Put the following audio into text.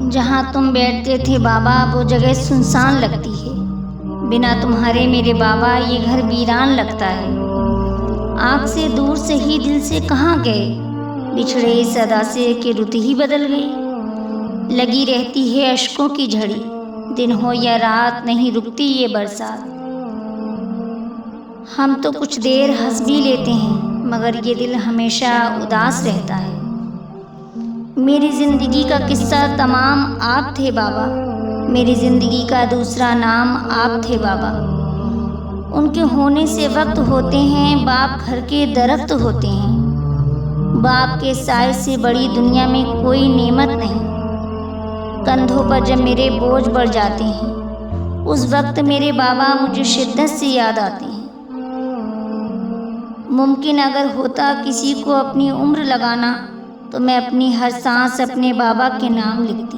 जहाँ तुम बैठते थे बाबा वो जगह सुनसान लगती है। बिना तुम्हारे मेरे बाबा ये घर वीरान लगता है। आँख से दूर से ही दिल से कहाँ गए, बिछड़े इस अदा से कि रुत ही बदल गई। लगी रहती है अश्कों की झड़ी, दिन हो या रात नहीं रुकती ये बरसात। हम तो कुछ देर हंस भी लेते हैं मगर ये दिल हमेशा उदास रहता है। मेरी ज़िंदगी का किस्सा तमाम आप थे बाबा, मेरी ज़िंदगी का दूसरा नाम आप थे बाबा। उनके होने से वक्त होते हैं, बाप घर के दरख्त होते हैं। बाप के साए से बड़ी दुनिया में कोई नेमत नहीं। कंधों पर जब मेरे बोझ बढ़ जाते हैं, उस वक्त मेरे बाबा मुझे शिद्दत से याद आते हैं। मुमकिन अगर होता किसी को अपनी उम्र लगाना तो मैं अपनी हर सांस अपने बाबा के नाम लिखती।